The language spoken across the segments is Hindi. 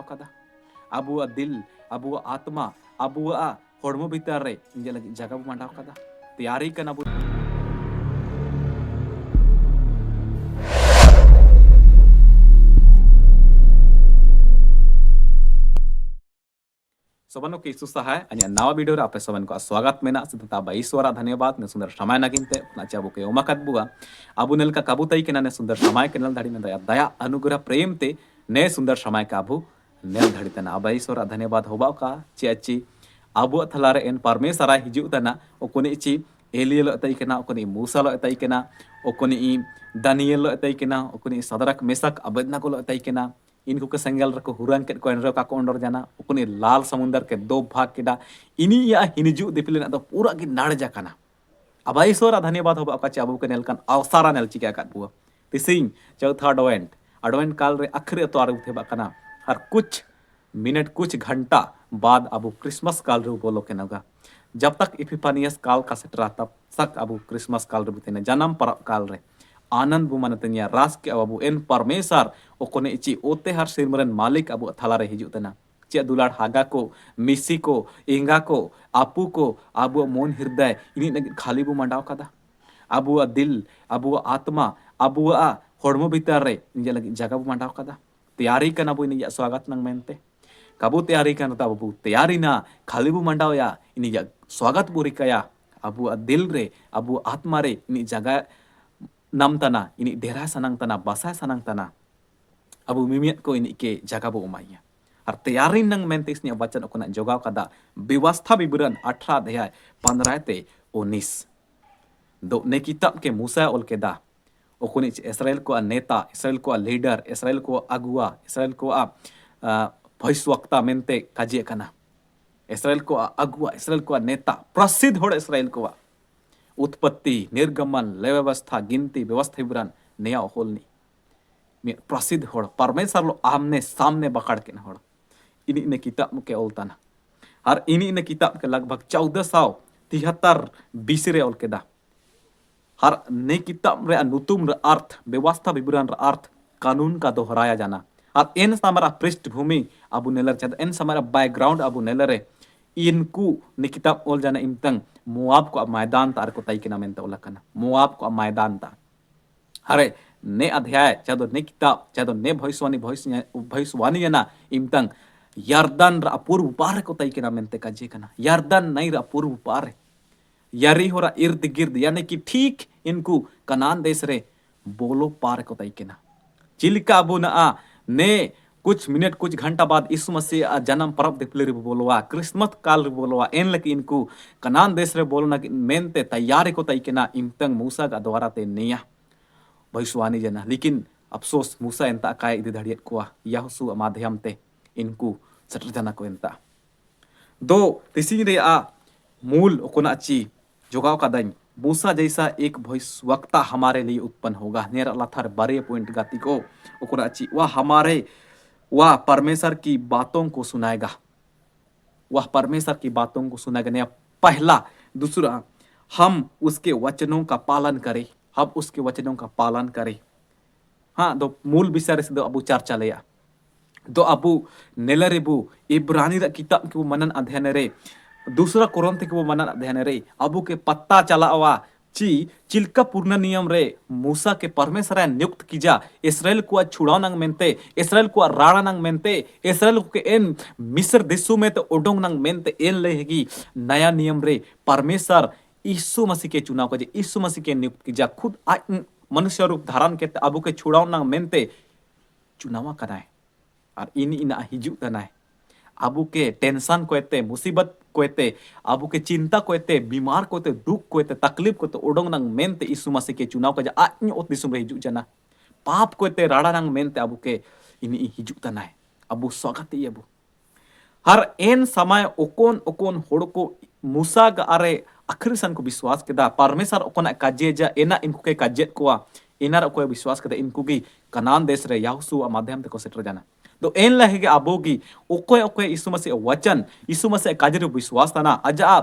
kada. Abu adil, abu atma, abu hormo bitare inja lagi jaga bu mandaw kada. Tiyari kan abu. Soban ko susah hai anya nawa video ra ape soban ko swagat mena sedeta ba iswara धन्यवाद ne sundar samay naginte na chabu ke umakat buga abu nel ka kabutai kena ne sundar samay kenal dhadi ne daya anugrah prem te ne sundar samay ka abu nel dhadi tana aba iswara धन्यवाद hoba ka chi achi abu thalare en parmesara hiju tana okuni chi Eliel atai kena okuni Musa lo atai kena okuni Daniel lo atai kena okuni Sadrak Mesak Abednego lo atai kena इनको के संगल रखो हुरन के को एनरो का को अंडर जाना उकने लाल समुंदर के दो भाग केडा इनी या हिनजु दिपिले ना तो पूरा की नाड़ जाकाना अबाई सोरा धन्यवाद होबा का चाबू के नेलकन अवसारा नेल चिका का बुआ तिसिंग चौथा अडवेंट काल रे अखरे तो आरु थे बाकना हर कुछ मिनट कुछ घंटा बाद अबू क्रिसमस काल रे बोलो के नगा जब तक इपिफानियस काल का सेटरा तब तक अबू क्रिसमस काल रे बुतेने जन्म पर काल रे आनंद बुमानतनिया रास के अबू एन परमेसर ओकोने इची ओते हर सिमरन मालिक अबू थालारे हिजुतना चे दुलाड़ हागा को मिसी को इंगा को आपू को अबू मोन हृदय इनी नगी खाली बु मंडाव कदा अबू दिल अबू आत्मा अबू होड़मो भीतर रे इंजा लगी जगह बु मंडाव कदा तैयारी कना बु इनी स्वागत नंग मेनते कबू तैयारी कना ता अबू तैयारी ना खाली बु मंडाव या इनी स्वागत बुरी कया अबू दिल रे अबू आत्मा रे इनी जगह nam tanah ini daerah sanang tanah basah sanang tanah abu mimiat ko ini ke jaga bo umaya har tayarin nang mentis ni wacan aku nak jogaw kada व्यवस्था विवरण 18 अध्याय 15 te 19 do ne kitab ke Musa ol keda okuni Israel ko नेता Israel ko leader Israel ko agua Israel ko भविष्यवक्ता mente kaji kana Israel ko agua Israel ko नेता प्रसिद्ध होड़ Israel ko उत्पत्ति निर्गमन लय व्यवस्था गिनती व्यवस्था विवरण नया होलनी प्रसिद्ध होड़ परमेश्वर लो आमने सामने बकड़ के होड़ इनी ने किताब के ओलताना और इनी ने किताब के लगभग 1473 बीसी ओल के दा हर ने किताब रे अनुतुम रे अर्थ व्यवस्था विवरण रे अर्थ कानून का दोहराया जाना और इन हमारा पृष्ठभूमि अबू नेलर चद इन हमारा बैकग्राउंड अबू नेलरे इनको ने किताब ओल जाना इमतंग मुआब को मैदान तार को तई के नाम एंत ओलकना मुआब को मैदान ता हरे ने अध्याय चादो ने किताब चादो ने भविष्यवाणी ना इमतंग यर्दन रा पूर्व पार को तई के नाम एंत का जे कना यर्दन नहीं रा पूर्व पार यरी हो रा इर्द गिर्द यानी कि ठीक इनको कनान देश रे बोलो पार को तई के ना चिलिका अबू ना ने कुछ मिनट कुछ घंटा बाद यीशु मसीह जन्म पर्व दिपले रे बोलवा क्रिसमस काल रे बोलवा एन लकी इनको कनान देश रे बोलना मेनते तैयारी को तई केना इमतंग मूसा का द्वारा ते निया भविष्यवाणी जना लेकिन अफसोस मूसा एंता काय इदि धड़ियत को यहोशू माध्यम ते इनको सटर जना को एंता दो तिसी रे मूल ओकोना ची जोगाव का दन मूसा जैसा एक भविष्यवक्ता हमारे लिए उत्पन्न होगा नेर अल्लाह थार बारे पॉइंट गाती को ओकोना ची वह परमेश्वर की बातों को सुनाएगा वह परमेश्वर की बातों को सुनाएगा नया पहला दूसरा हम उसके वचनों का पालन करें हम उसके वचनों का पालन करें हाँ दो मूल विषय से दो अबू चर्चा लिया दो अबू नेलरेबू इब्रानी किताब के वो मनन अध्ययन रे दूसरा कुरंत के वो मनन अध्ययन रे अबू के पत्ता चला हुआ ची चिल्का पूर्ण नियम रे मूसा के परमेश्वर नियुक्त कीजा इसराइल को छुड़ाव नंग मेनते इसराइल को राणा नंग मेनते इसराइल के एन मिस्र देशों में तो ओडोंग नंग मेनते एन लेगी नया नियम रे परमेश्वर यीशु मसीह के चुनाव कजे यीशु मसीह के नियुक्त कीजा खुद मनुष्य रूप धारण के अबू के छुड़ाव नंग मेनते चुनाव कराए और इन हिजू तनाए अबू के टेंशन को एते मुसीबत को एते अबू के चिंता को एते बीमार को एते दुख को एते तकलीफ को एते ओडोंग नंग मेनते यीशु मसीह के चुनाव का आज्ञा ओत दिसुम रे हिजू जना पाप को एते राड़ा नंग मेनते अबू के इनी हिजू तनाय अबू स्वागत ही अबू हर एन समय ओकोन ओकोन होड़ को मूसा ग अरे आखिरी सन को विश्वास केदा परमेश्वर ओकोन काजे जा एना इनको के काजेत को इनार को विश्वास केदा इनको की कनान देश रे यहोशू माध्यम ते को सेटर जाना तो एन लहेगे अबोगी ओकोय ओकोय यीशु मसीह वचन यीशु मसीह काजरे विश्वास तना अजा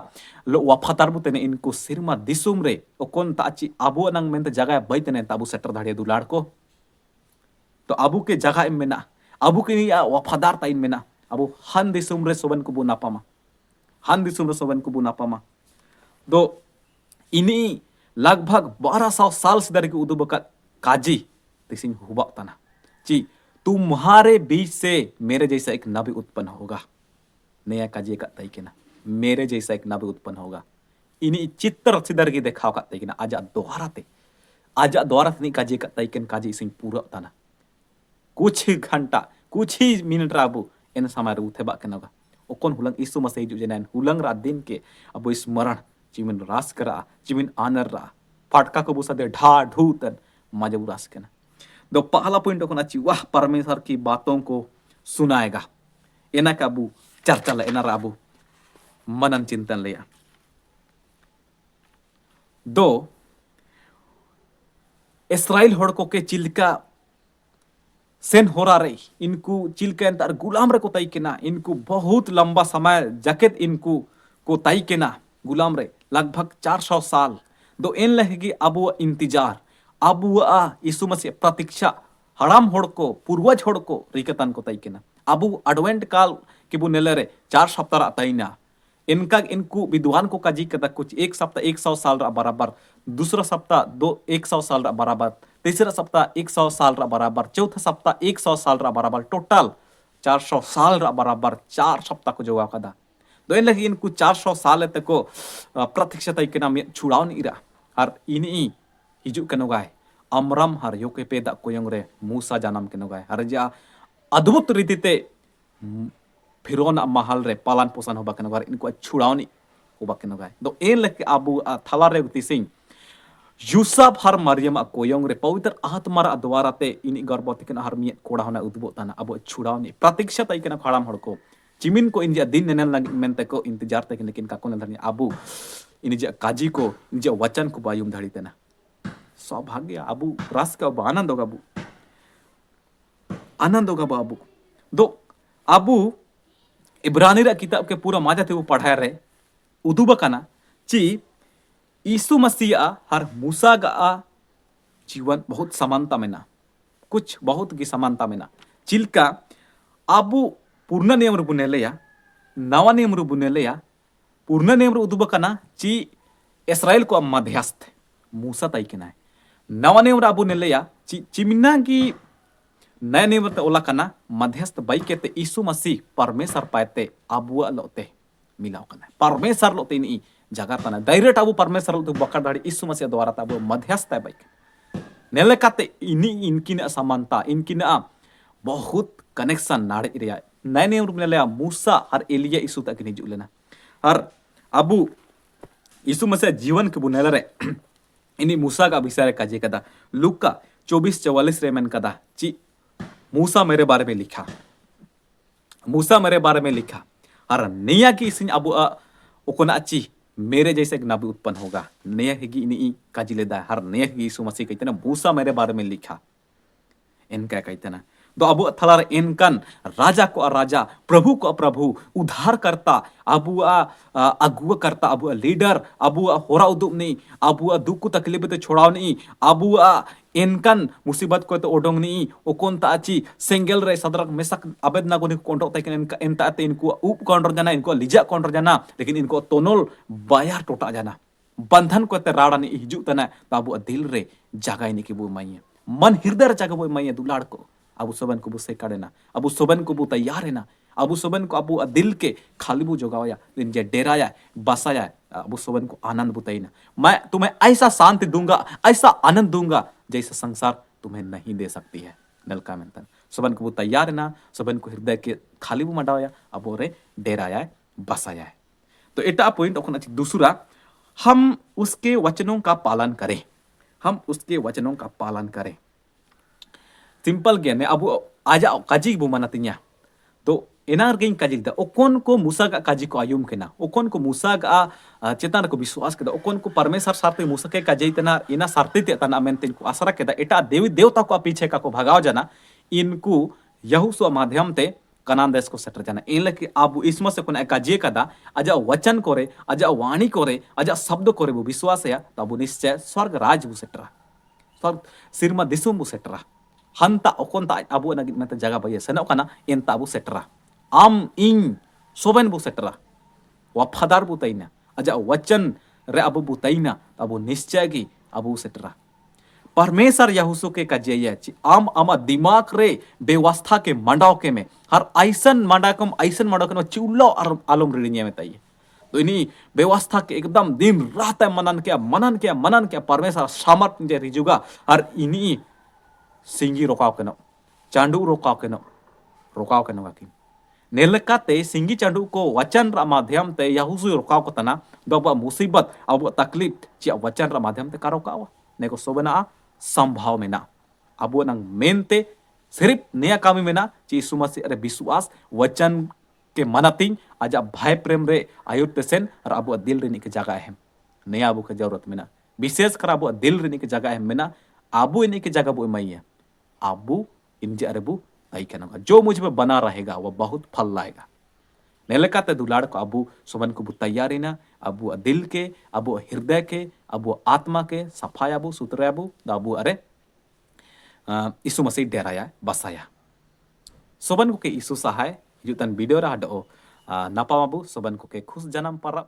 लो वफादार बुतेने इनको सिरमा दिसुम रे ओकोन ताची अबो नंग मेनते जगह बैतने ताबू सेटर धाड़े दुलाड़ को तो अबू के जगह मेना abu kini ya wafadar tain mena abu han disum re soban kubu napama han disum re soban kubu napama do ini लगभग 1200 साल से दर के उदू बका काजी तिसिंग हुबा तना जी तुम्हारे बीच से मेरे जैसा एक नबी उत्पन्न होगा नया काजी का तई के ना मेरे जैसा एक नबी उत्पन्न होगा इनी चित्र सिदर की देखाव का तई के ना आजा द्वारा तनी काजी का तई के काजी सिंह पूरा तना कुछ घंटा कुछ ही मिनट राबू इन समय उठे बा के नगा ओकोन हुलंग इस मसे हिजु जेनान हुलंग रा दिन के अब स्मरण चिमिन रास करा चिमिन आनर रा फाटका को बुसा दे ढा ढू तन मजबू रास के ना दो पहला पॉइंट को नाची वाह परमेश्वर की बातों को सुनाएगा एना का अबू चर्चा ले एना राबू मनन चिंतन लिया दो इस्राइल होड़को के चिल्का सेन हो रहा रही इनको चिल्के अंतर गुलाम रे को तई के ना इनको बहुत लंबा समय जकेत इनको को तई के ना गुलाम रे लगभग 400 साल दो इन लगी अबू इंतजार अबू यीशु मसीह प्रतीक्षा हड़ाम होड़ को पूर्वज होड़ को रिकतन को तई के ना अबू एडवेंट काल के बु नेले रे 4 सप्ताह तई ना इनका इनको विद्वान को काजी कदा कुछ एक सप्ताह 100 साल रा बराबर दूसरा सप्ताह 100 साल रा बराबर तीसरा सप्ताह 100 साल रा बराबर चौथा सप्ताह 100 साल रा बराबर टोटल 400 साल रा बराबर 4 सप्ताह को जोगा कदा दो इन लगी इनको 400 साल तक को प्रतीक्षा तई के नाम छुड़ाव नहीं रहा हर इनी हिजु के नगाय अमरम हर यो के पेदा कोयंग रे मूसा जानम के नगाय हर जा अद्भुत रीति ते फिरौन महल रे पालन पोषण होबा के नगाय इनको छुड़ावनी होबा के नगाय दो इन लगे अबू थला रे तिसिंग यूसुफ हर मरियम कोयंग रे पवित्र आत्मा द्वारा ते इनी गर्भवती के हर मिय कोड़ा होना उद्भव तना अब छुड़ावनी प्रतीक्षा तई के खड़ाम हड़ को चिमिन को इनजा दिन नेनल लगी मेनते को इंतजार तक लेकिन का कोन धरनी अबू इनजा काजी को इनजा वचन को बायुम धड़ी तना सौभाग्य अबू रस का आनंद होगा अबू दो अबू इब्रानी रा किताब के पूरा माजा थे वो पढ़ाया रहे उदुबा कना ची यीशु मसीह हर मूसा गा जीवन बहुत समानता में ना कुछ बहुत की समानता में ना चिल्का अबू पूर्ण नियम बुनेलेया नवा नियम बुनेलेया पूर्ण नियम उदुबा कना ची इस्राएल को मध्यस्थ मूसा तई के ना नवा नियम अबू नेलेया ची चिमिना की नया नियम ओला कना मध्यस्थ बाई के यीशु मसीह परमेश्वर पाते अबुआ लोते मिलाव कना परमेश्वर लोते नी जगह तना डायरेक्ट अबू परमेश्वर लोते बकर दाड़ी यीशु मसीह द्वारा तब मध्यस्थ है बाई नेले काते इनी इनकिन समानता इनकिन बहुत कनेक्शन नाड़े रिया नया नियम नेले मूसा हर एलिया यीशु तक हिजु लेना हर अबू यीशु मसीह जीवन के बुनेले रे इनी मूसा का विषय काजे कदा लूका 24:44 रे मन कदा ची मूसा मेरे बारे में लिखा मूसा मेरे बारे में लिखा और नया की सिंह अबू ओकोना ची मेरे जैसे एक नबी उत्पन्न होगा नया हेगी इनी काजी लेदा हर नया की यीशु मसीह कहते ना मूसा मेरे बारे में लिखा इनका कहते ना तो अबू थलार इनकन राजा को राजा प्रभु को प्रभु उद्धार करता अबू अगुआ करता अबू लीडर अबू होरा उदुबनी अबू दुख को तकलीफ ते छोड़ावनी अबू इनकन मुसीबत को तो ओडोंगनी ओकोन ताची सिंगल रे सदरक मेसक अबेद ना को कोंटो तक इनका इनता ते इनको उप काउंटर जाना इनको लिजा काउंटर जाना लेकिन इनको तोनोल बायर टोटा जाना बंधन को ते राड़ानी हिजु तना ताबू दिल रे जगह इनकी बु माई मन हृदय जगह बु माई दुलाड़ को अबू सोबन को बुसे काढ़ेना अबू सोबन को बु तैयार है ना अबू सोबन को अबू दिल के खाली बु जोगाया जे डेराया बसाया अबू सोबन को आनंद बुताईना मैं तुम्हें ऐसा शांति दूंगा ऐसा आनंद दूंगा जैसा संसार तुम्हें नहीं दे सकती है नलका में सोबन को बु तैयार है ना सोबन को हृदय के खाली बु मडाया अबू रे डेराया बसाया है तो एटा पॉइंट ओखन अछि दूसरा हम उसके वचनों का पालन करें हम उसके वचनों का पालन करें सिंपल ज्ञान है अबू आजा काजी बु मनातिnya तो एनार गें काजी दा ओकोन को मूसा का काजी को आयुम केना ओकोन को मूसा का चेतन को विश्वास केदा ओकोन को परमेश्वर सारते मूसा के काजी तना इना सारते ते तना मेनते को आसरा केदा एटा देवी देवता को पीछे का को भगाव जाना इनको यहोशू माध्यम ते कनान देश को सेटर जाना इन लके आबू इसम से कोन काजी कदा आजा वचन करे आजा वाणी करे आजा शब्द करे बु विश्वास या तबु निश्चय स्वर्ग राज बु सेटरा स्वर्ग सिरमा दिसुम बु सेटरा hanta okonta abu nagit mata jaga baye senok kana enta abu setera am ing soben bu setera wafadar bu taina aja वचन रे abu bu taina abu निश्चय की abu setera परमेश्वर यहोशू के कजिया आम आमा दिमाग रे व्यवस्था के मंडाव के में हर ऐसन मंडाकम चिल्लो आलम रिड़िया में ताइए तो इन्हीं व्यवस्था के एकदम दिन रात मनन क्या परमेश्वर सामर्थ जे रिजुगा और इन्हीं सिंगी रोकाव के नो चांडू रोकाव के नो काकिन नेलकाते सिंगी चांडू को वचन रा माध्यम ते यहोशू रोकाव को तना बाबा मुसीबत अब तकलीफ ची वचन रा माध्यम ते कारो कावा neko sobena संभाव मेना अब नंग मेनते सिर्फ नया कामी मेना ची यीशु मसीह रे विश्वास वचन के मनतिंग आजा भाई प्रेम रे आयुत सेन और अब दिल रे निके जगह है नया अबू के जरूरत मेना विशेष कर अब दिल रे निके जगह है मेना अबू इन्हीं की जगह वो मई है अबू इन अरबू आई कहना जो मुझ में बना रहेगा वह बहुत फल लाएगा नेलकाते दुलाड़ को अबू सोबन को तैयारी ना अबू दिल के अबू हृदय के अबू आत्मा के सफाई अबू सुतरे अबू अबू अरे यीशु मसीह डेराया बसाया सोबन को के यीशु सहाय जुतन वीडियो रा हडो नापा अबू सोबन को के खुश जन्म पर